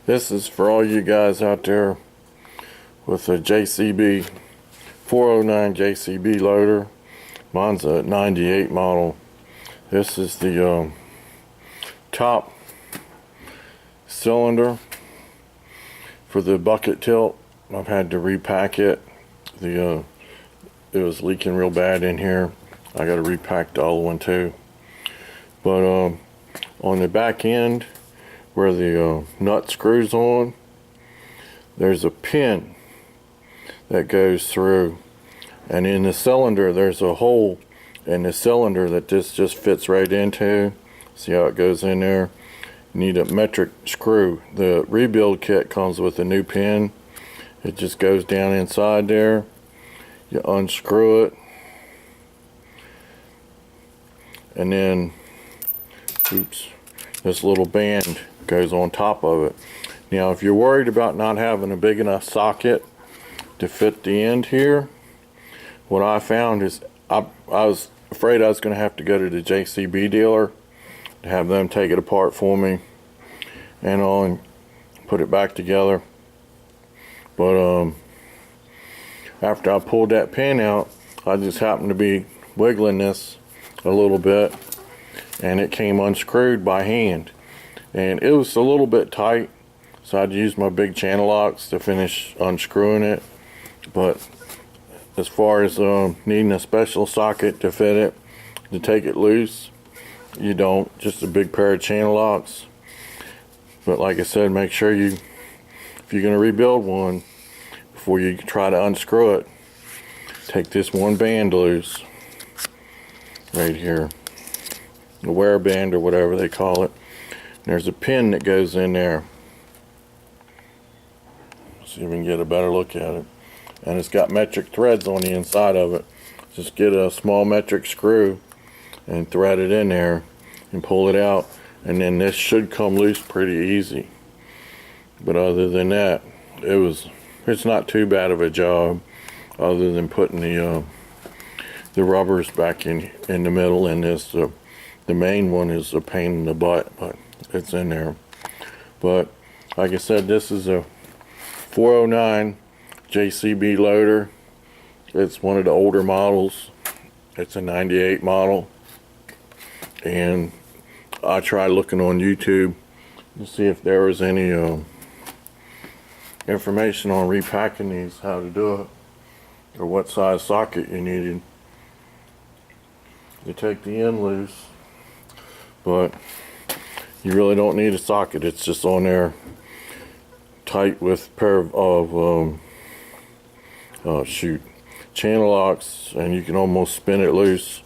This is for all you guys out there with a JCB409 JCB loader. Mine's a 98 model. This is the top cylinder for the bucket tilt. I've had to repack it. It was leaking real bad in here. I got to repack the other one too. But on the back end, where the nut screws on, there's a pin that goes through, and in the cylinder there's a hole in the cylinder that this just fits right into. See how it goes in there? You need a metric screw. The rebuild kit comes with a new pin. It just goes down inside there. You unscrew it, and then this little band goes on top of it. Now if you're worried about not having a big enough socket to fit the end here, what I found is I was afraid I was going to have to go to the JCB dealer to have them take it apart for me and put it back together. But after I pulled that pin out, I just happened to be wiggling this a little bit, and it came unscrewed by hand, and it was a little bit tight, so I'd use my big channel locks to finish unscrewing it. But as far as needing a special socket to fit it, to take it loose, you don't. Just a big pair of channel locks. But like I said, make sure if you're going to rebuild one, before you try to unscrew it, take this one band loose right here, the wear band or whatever they call it. There's a pin that goes in there. See if we can get a better look at it. And it's got metric threads on the inside of it. Just get a small metric screw and thread it in there and pull it out, and then this should come loose pretty easy. But other than that, it's not too bad of a job, other than putting the rubbers back in the middle. And this the main one is a pain in the butt, but it's in there. But like I said, this is a 409 JCB loader. It's one of the older models. It's a 98 model, and I tried looking on YouTube to see if there was any information on repacking these, how to do it, or what size socket you needed to take the end loose. But you really don't need a socket. It's just on there tight with a pair of channel locks, and you can almost spin it loose.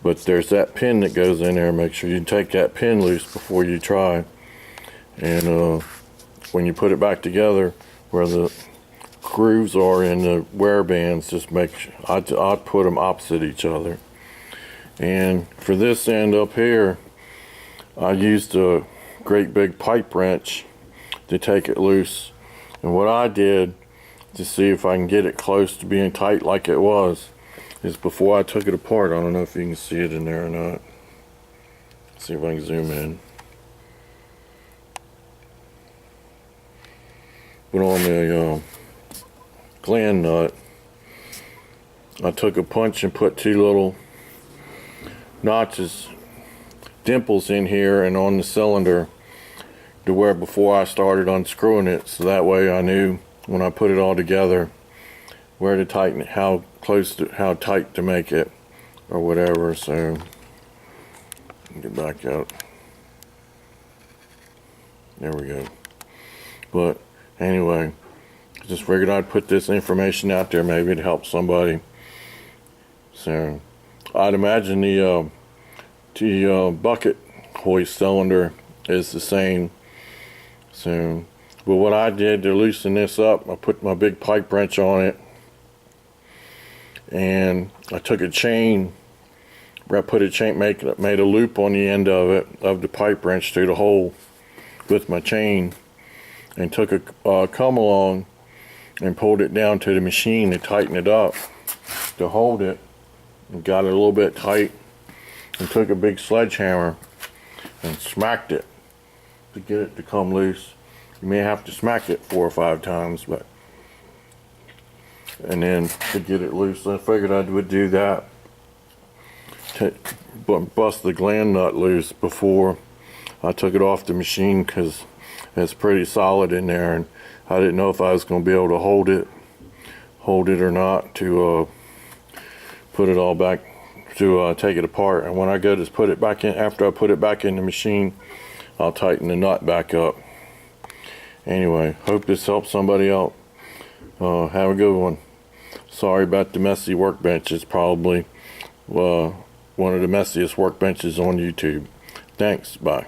But there's that pin that goes in there. Make sure you take that pin loose before you try. And when you put it back together, where the grooves are in the wear bands, just make sure I'd put them opposite each other. And for this end up here, I used a great big pipe wrench to take it loose. And what I did to see if I can get it close to being tight like it was, is before I took it apart, I don't know if you can see it in there or not. Let's see if I can zoom in. But on the gland nut, I took a punch and put two little notches, dimples in here and on the cylinder, to where before I started unscrewing it, so that way I knew when I put it all together where to tighten it, how tight to make it, or whatever. So get back out. There we go. But anyway, just figured I'd put this information out there, maybe to help somebody. So I'd imagine the bucket hoist cylinder is the same. So, but what I did to loosen this up, I put my big pipe wrench on it, and I took a chain, where I put a chain, made a loop on the end of it, of the pipe wrench through the hole with my chain, and took a come along and pulled it down to the machine to tighten it up, to hold it, and got it a little bit tight, and took a big sledgehammer and smacked it to get it to come loose. You may have to smack it 4 or 5 times, but and then to get it loose. I figured I would do that. Bust the gland nut loose before I took it off the machine, because it's pretty solid in there, and I didn't know if I was going to be able to hold it or not to put it all back, to take it apart. And when I go to put it back in, after I put it back in the machine, I'll tighten the nut back up. Anyway, hope this helps somebody out. Have a good one. Sorry about the messy workbench. It's probably one of the messiest workbenches on YouTube. Thanks. Bye.